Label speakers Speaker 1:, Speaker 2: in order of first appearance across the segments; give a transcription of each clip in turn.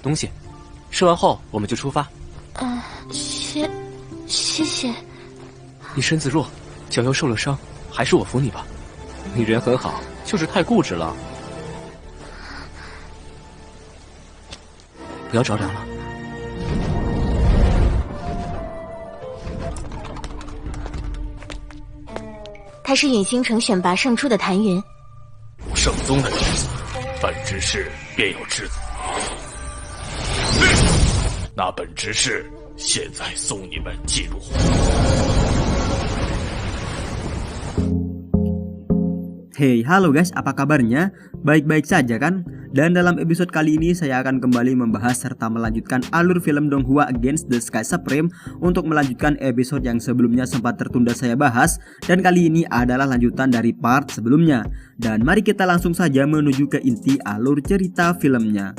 Speaker 1: 东西，吃完后我们就出发。
Speaker 2: 谢谢。
Speaker 1: 你身子弱，脚又受了伤，还是我扶你吧。你人很好，就是太固执了。不要着凉了。
Speaker 2: 他是陨星城选拔胜出的谭云。
Speaker 3: 圣宗的弟子，本执事便有之子。那本执事现在送你们进入。
Speaker 4: Hey, halo guys, apa kabarnya? Baik-baik saja kan? Dan dalam episode kali ini saya akan kembali membahas serta melanjutkan alur film Donghua Against the Sky Supreme untuk melanjutkan episode yang sebelumnya sempat tertunda saya bahas, dan kali ini adalah lanjutan dari part sebelumnya. Dan mari kita langsung saja menuju ke inti alur cerita filmnya.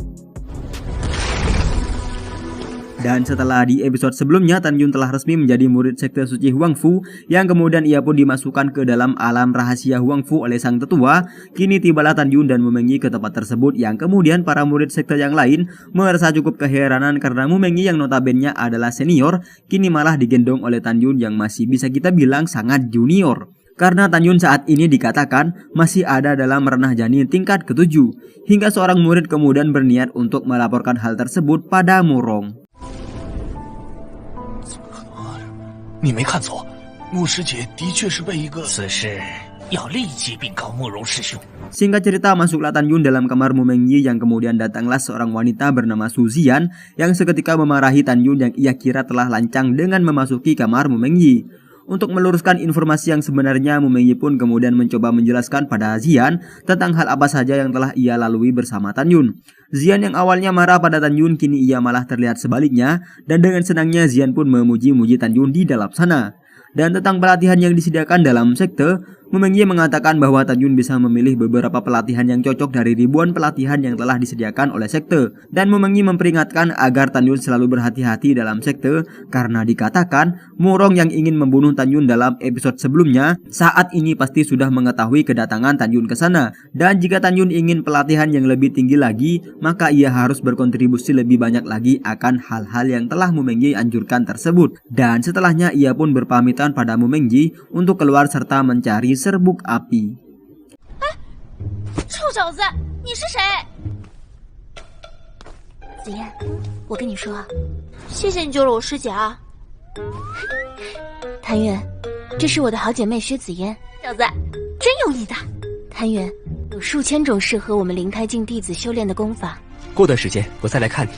Speaker 4: Dan setelah di episode sebelumnya Tan Yun telah resmi menjadi murid sekte suci Huang Fu, yang kemudian ia pun dimasukkan ke dalam alam rahasia Huang Fu oleh sang tetua. Kini tibalah Tan Yun dan Mu Mengyi ke tempat tersebut, yang kemudian para murid sekte yang lain merasa cukup keheranan karena Mu Mengyi yang notabene adalah senior kini malah digendong oleh Tan Yun yang masih bisa kita bilang sangat junior. Karena Tan Yun saat ini dikatakan masih ada dalam ranah janin tingkat ke-7, hingga seorang murid kemudian berniat untuk melaporkan hal tersebut pada Murong.
Speaker 3: 你没看错，穆师姐的确是被一个……
Speaker 5: 此事要立即禀告慕容师兄。
Speaker 4: Singkat cerita, masuklah Tan Yun dalam kamar Mu Mengyi, yang kemudian datanglah seorang wanita bernama Su Zian yang seketika memarahi Tan Yun yang ia kira telah lancang dengan memasuki kamar Mu Mengyi. Untuk meluruskan informasi yang sebenarnya, Mu Mengyi pun kemudian mencoba menjelaskan pada Zian tentang hal apa saja yang telah ia lalui bersama Tan Yun. Zian yang awalnya marah pada Tan Yun kini ia malah terlihat sebaliknya, dan dengan senangnya Zian pun memuji-muji Tan Yun di dalam sana. Dan tentang pelatihan yang disediakan dalam sekte, Mu Mengyi mengatakan bahwa Tan Yun bisa memilih beberapa pelatihan yang cocok dari ribuan pelatihan yang telah disediakan oleh sekte. Dan Mu Mengyi memperingatkan agar Tan Yun selalu berhati-hati dalam sekte, karena dikatakan Murong yang ingin membunuh Tan Yun dalam episode sebelumnya saat ini pasti sudah mengetahui kedatangan Tan Yun ke sana. Dan jika Tan Yun ingin pelatihan yang lebih tinggi lagi, maka ia harus berkontribusi lebih banyak lagi akan hal-hal yang telah Mu Mengyi anjurkan tersebut. Dan setelahnya ia pun berpamitan pada Mu Mengyi untuk keluar serta mencari serbuk api.
Speaker 2: 臭小子，你是谁？子嫣，我跟你说，谢谢你救了我师姐啊。谭云，这是我的好姐妹薛子嫣，小子真有你的。谭云，有数千种适合我们灵胎境弟子修炼的功法。
Speaker 1: 过段时间我再来看你。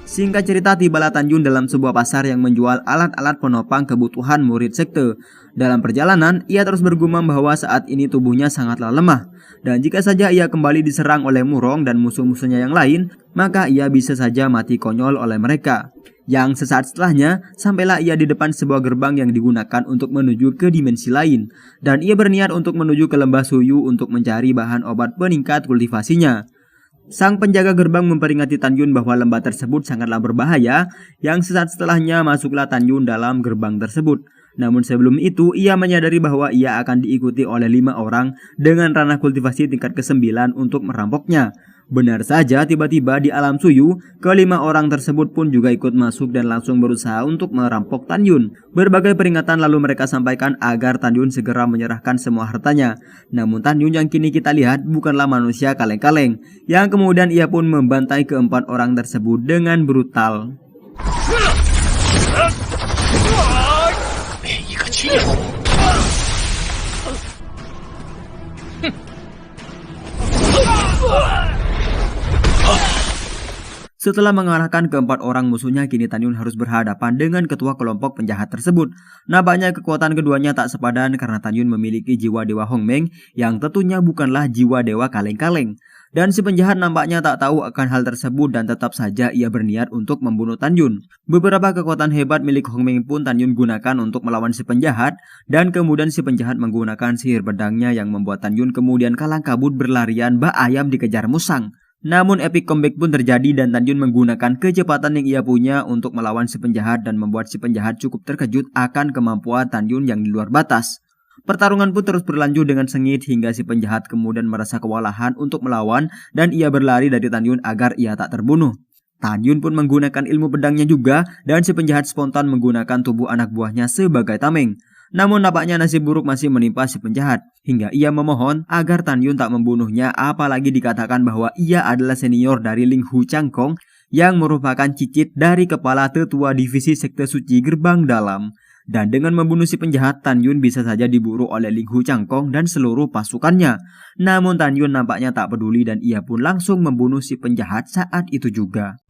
Speaker 4: Singkat cerita, tibalah Tan Yun dalam sebuah pasar yang menjual alat-alat penopang kebutuhan murid sekte. Dalam perjalanan, ia terus bergumam bahwa saat ini tubuhnya sangatlah lemah. Dan jika saja ia kembali diserang oleh Murong dan musuh-musuhnya yang lain, maka ia bisa saja mati konyol oleh mereka. Yang sesaat setelahnya, sampailah ia di depan sebuah gerbang yang digunakan untuk menuju ke dimensi lain. Dan ia berniat untuk menuju ke lembah Suyu untuk mencari bahan obat peningkat kultivasinya. Sang penjaga gerbang memperingati Tan Yun bahwa lembah tersebut sangatlah berbahaya, yang sesaat setelahnya masuklah Tan Yun dalam gerbang tersebut. Namun sebelum itu ia menyadari bahwa ia akan diikuti oleh 5 orang dengan ranah kultivasi tingkat ke-9 untuk merampoknya. Benar saja, tiba-tiba di alam Suyu, ke-5 orang tersebut pun juga ikut masuk dan langsung berusaha untuk merampok Tan Yun. Berbagai peringatan lalu mereka sampaikan agar Tan Yun segera menyerahkan semua hartanya. Namun Tan Yun yang kini kita lihat bukanlah manusia kaleng-kaleng, yang kemudian ia pun membantai ke-4 orang tersebut dengan brutal.
Speaker 5: 连一个欺负！哼！
Speaker 4: Setelah mengalahkan ke-4 orang musuhnya, kini Tan Yun harus berhadapan dengan ketua kelompok penjahat tersebut. Nampaknya kekuatan keduanya tak sepadan karena Tan Yun memiliki jiwa dewa Hongmeng yang tentunya bukanlah jiwa dewa kaleng-kaleng. Dan si penjahat nampaknya tak tahu akan hal tersebut dan tetap saja ia berniat untuk membunuh Tan Yun. Beberapa kekuatan hebat milik Hongmeng pun Tan Yun gunakan untuk melawan si penjahat, dan kemudian si penjahat menggunakan sihir pedangnya yang membuat Tan Yun kemudian kalang kabut berlarian bak ayam dikejar musang. Namun epic comeback pun terjadi dan Tan Yun menggunakan kecepatan yang ia punya untuk melawan si penjahat dan membuat si penjahat cukup terkejut akan kemampuan Tan Yun yang di luar batas. Pertarungan pun terus berlanjut dengan sengit hingga si penjahat kemudian merasa kewalahan untuk melawan dan ia berlari dari Tan Yun agar ia tak terbunuh. Tan Yun pun menggunakan ilmu pedangnya juga dan si penjahat spontan menggunakan tubuh anak buahnya sebagai tameng. Namun nampaknya nasib buruk masih menimpa si penjahat hingga ia memohon agar Tan Yun tak membunuhnya, apalagi dikatakan bahwa ia adalah senior dari Ling Hu Changkong yang merupakan cicit dari kepala tetua divisi sekte suci gerbang dalam. Dan dengan membunuh si penjahat, Tan Yun bisa saja diburu oleh Ling Hu Changkong dan seluruh pasukannya. Namun Tan Yun nampaknya tak peduli dan ia pun langsung membunuh si penjahat saat itu juga.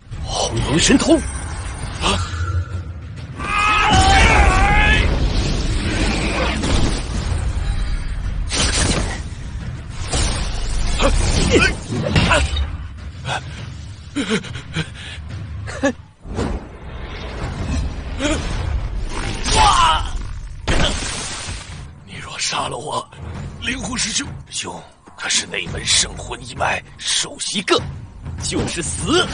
Speaker 5: 你若杀了我，灵狐师兄可是那门圣魂一脉首席个，就是死。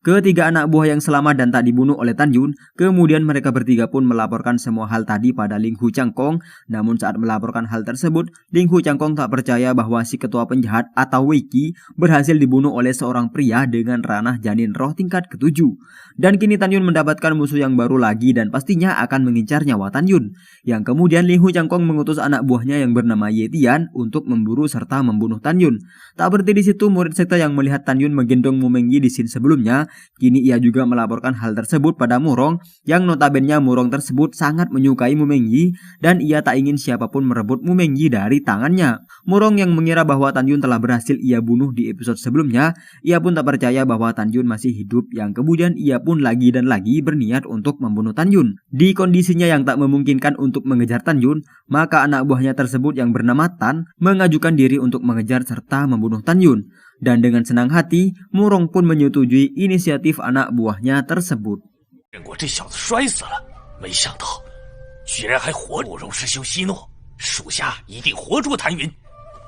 Speaker 4: Ketiga anak buah yang selamat dan tak dibunuh oleh Tan Yun, kemudian mereka bertiga pun melaporkan semua hal tadi pada Ling Hu Changkong. Namun saat melaporkan hal tersebut, Ling Hu Changkong tak percaya bahwa si ketua penjahat atau Wei Qi berhasil dibunuh oleh seorang pria dengan ranah janin roh tingkat ke-7. Dan kini Tan Yun mendapatkan musuh yang baru lagi dan pastinya akan mengincar nyawa Tan Yun. Yang kemudian Ling Hu Changkong mengutus anak buahnya yang bernama Ye Tian untuk memburu serta membunuh Tan Yun. Tak berhenti di situ, murid sekte yang melihat Tan Yun menggendong Mu Mengyi di scene sebelumnya, kini ia juga melaporkan hal tersebut pada Murong, yang notabene Murong tersebut sangat menyukai Mu Mengyi dan ia tak ingin siapapun merebut Mu Mengyi dari tangannya. Murong yang mengira bahwa Tan Yun telah berhasil ia bunuh di episode sebelumnya, ia pun tak percaya bahwa Tan Yun masih hidup, yang kemudian ia pun lagi dan lagi berniat untuk membunuh Tan Yun. Di kondisinya yang tak memungkinkan untuk mengejar Tan Yun, maka anak buahnya tersebut yang bernama Tan mengajukan diri untuk mengejar serta membunuh Tan Yun. Dan dengan senang hati, Murong pun menyetujui inisiatif anak buahnya tersebut.
Speaker 5: 见过这小子摔死了，没想到居然还活着。慕容师兄息怒，属下一定活捉谭云。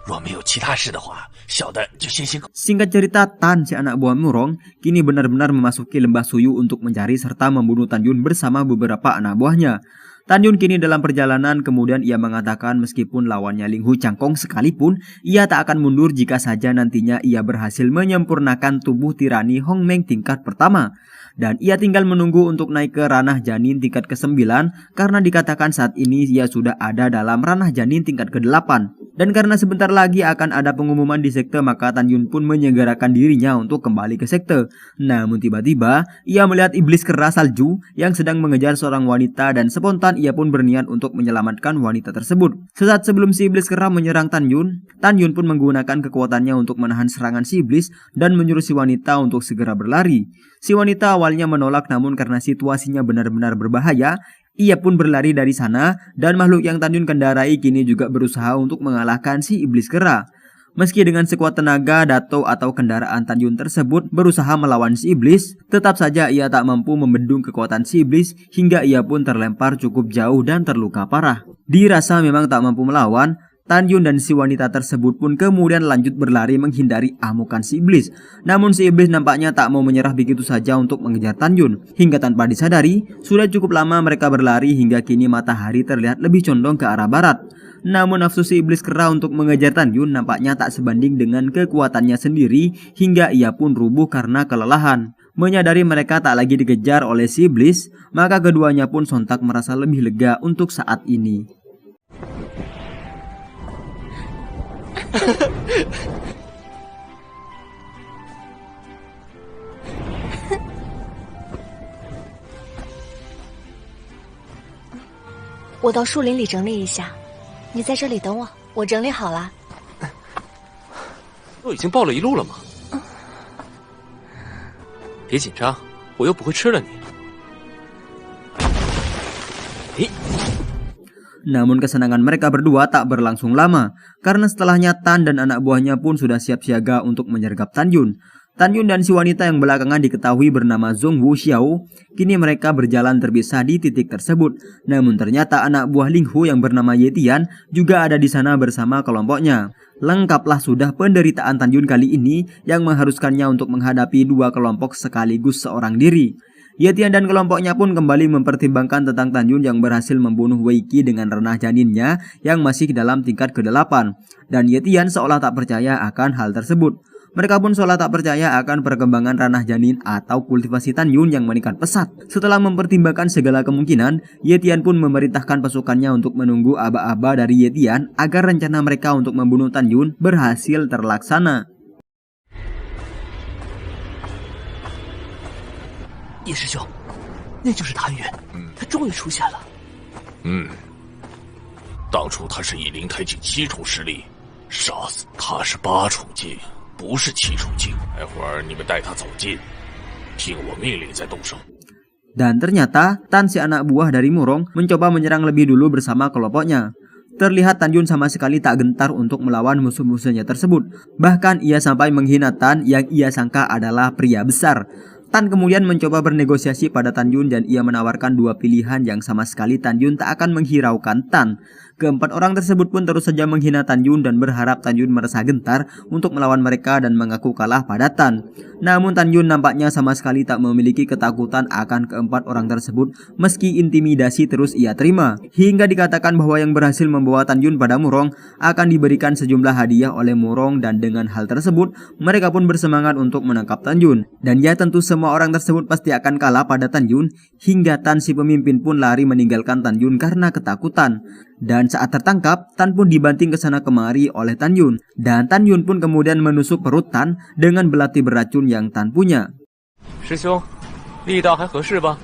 Speaker 5: 若没有其他事的话，小的就先行。
Speaker 4: Singkat cerita, Tan, si anak buah Murong, kini benar-benar memasuki lembah Suyu untuk mencari serta membunuh Tan Yun bersama beberapa anak buahnya. Tan Yun kini dalam perjalanan, kemudian ia mengatakan meskipun lawannya Ling Hu Changkong sekalipun, ia tak akan mundur jika saja nantinya ia berhasil menyempurnakan tubuh tirani Hong Meng tingkat pertama. Dan ia tinggal menunggu untuk naik ke ranah janin tingkat ke-9 karena dikatakan saat ini ia sudah ada dalam ranah janin tingkat ke-8. Dan karena sebentar lagi akan ada pengumuman di sekte, maka Tan Yun pun menyegerakan dirinya untuk kembali ke sekte. Namun tiba-tiba ia melihat iblis kera salju yang sedang mengejar seorang wanita dan spontan ia pun berniat untuk menyelamatkan wanita tersebut. Sesaat sebelum si iblis kera menyerang Tan Yun pun menggunakan kekuatannya untuk menahan serangan si iblis dan menyuruh si wanita untuk segera berlari. Si wanita awalnya menolak, namun karena situasinya benar-benar berbahaya, ia pun berlari dari sana dan makhluk yang Tan Yun kendarai kini juga berusaha untuk mengalahkan si iblis kera. Meski dengan sekuat tenaga, dato atau kendaraan Tan Yun tersebut berusaha melawan si iblis, tetap saja ia tak mampu membendung kekuatan si iblis hingga ia pun terlempar cukup jauh dan terluka parah. Dirasa memang tak mampu melawan, Tan Yun dan si wanita tersebut pun kemudian lanjut berlari menghindari amukan si iblis. Namun si iblis nampaknya tak mau menyerah begitu saja untuk mengejar Tan Yun. Hingga tanpa disadari, sudah cukup lama mereka berlari hingga kini matahari terlihat lebih condong ke arah barat. Namun nafsu si iblis kera untuk mengejar Tan Yun nampaknya tak sebanding dengan kekuatannya sendiri hingga ia pun rubuh karena kelelahan. Menyadari mereka tak lagi dikejar oleh si iblis, maka keduanya pun sontak merasa lebih lega untuk saat ini.
Speaker 2: 我到树林里整理一下，你在这里等我，我整理好了。
Speaker 1: 都已经抱了一路了吗？别紧张，我又不会吃了你。
Speaker 4: Namun kesenangan mereka berdua tak berlangsung lama, karena setelahnya Tan dan anak buahnya pun sudah siap siaga untuk menyergap Tan Yun. Tan Yun dan si wanita yang belakangan diketahui bernama Zhong Wu Xiao, kini mereka berjalan terpisah di titik tersebut. Namun ternyata anak buah Ling Hu yang bernama Ye Tian juga ada di sana bersama kelompoknya. Lengkaplah sudah penderitaan Tan Yun kali ini yang mengharuskannya untuk menghadapi dua kelompok sekaligus seorang diri. Ye Tian dan kelompoknya pun kembali mempertimbangkan tentang Tan Yun yang berhasil membunuh Wei Qi dengan ranah janinnya yang masih dalam tingkat ke-8. Dan Ye Tian seolah tak percaya akan hal tersebut. Mereka pun seolah tak percaya akan perkembangan ranah janin atau kultivasi Tan Yun yang meningkat pesat. Setelah mempertimbangkan segala kemungkinan, Ye Tian pun memerintahkan pasukannya untuk menunggu aba-aba dari Ye Tian agar rencana mereka untuk membunuh Tan Yun berhasil terlaksana.
Speaker 1: 叶师兄，那就是谭云，他终于出现了。
Speaker 5: 当初他是以灵台境7重实力杀死，他是8重境，不是7重境。待会儿你们带他走近，听我命令再动手。
Speaker 4: Dan ternyata Tan, si anak buah dari Murong, mencoba menyerang lebih dulu bersama kelompoknya. Terlihat Tan Yun sama sekali tak gentar untuk melawan musuh-musuhnya tersebut. Bahkan ia sampai menghina Tan yang ia sangka adalah pria besar. Tan kemudian mencoba bernegosiasi pada Tan Yun dan ia menawarkan dua pilihan yang sama sekali Tan Yun tak akan menghiraukan Tan. Keempat orang tersebut pun terus saja menghina Tan Yun dan berharap Tan Yun merasa gentar untuk melawan mereka dan mengaku kalah pada Tan. Namun Tan Yun nampaknya sama sekali tak memiliki ketakutan akan keempat orang tersebut meski intimidasi terus ia terima. Hingga dikatakan bahwa yang berhasil membawa Tan Yun pada Murong akan diberikan sejumlah hadiah oleh Murong dan dengan hal tersebut mereka pun bersemangat untuk menangkap Tan Yun. Dan ya tentu semua orang tersebut pasti akan kalah pada Tan Yun hingga Tan si pemimpin pun lari meninggalkan Tan Yun karena ketakutan. Dan saat tertangkap, Tan pun dibanting ke sana kemari oleh Tan Yun. Dan Tan Yun pun kemudian menusuk perut Tan dengan belati beracun yang Tan punya.
Speaker 1: 师兄，力道还合适吧？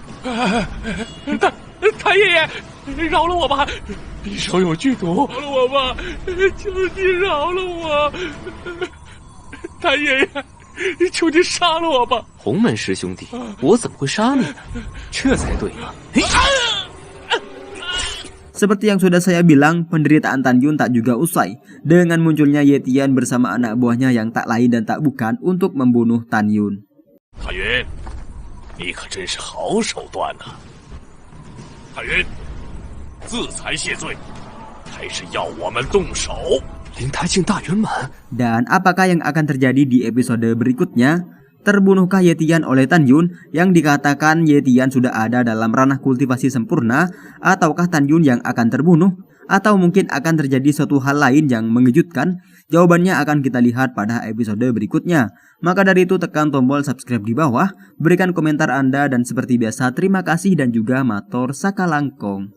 Speaker 5: 谭爷爷，饶了我吧！你手有剧毒，饶了我吧！求你饶了我！谭爷爷，求你杀了我吧！
Speaker 1: 洪门师兄弟，我怎么会杀你？这才对嘛！
Speaker 4: Seperti yang sudah saya bilang, penderitaan Tan Yun tak juga usai dengan munculnya Ye Tian bersama anak buahnya yang tak lain dan tak bukan untuk membunuh Tan Yun.
Speaker 5: 谭云，你可真是好手段呐！谭云，自裁谢罪，还是要我们动手？
Speaker 1: 灵台境大圆满。
Speaker 4: Dan apakah yang akan terjadi di episode berikutnya? Terbunuhkah Ye Tian oleh Tan Yun yang dikatakan Ye Tian sudah ada dalam ranah kultivasi sempurna? Ataukah Tan Yun yang akan terbunuh? Atau mungkin akan terjadi suatu hal lain yang mengejutkan? Jawabannya akan kita lihat pada episode berikutnya. Maka dari itu tekan tombol subscribe di bawah, berikan komentar Anda dan seperti biasa terima kasih dan juga matur sakalangkong.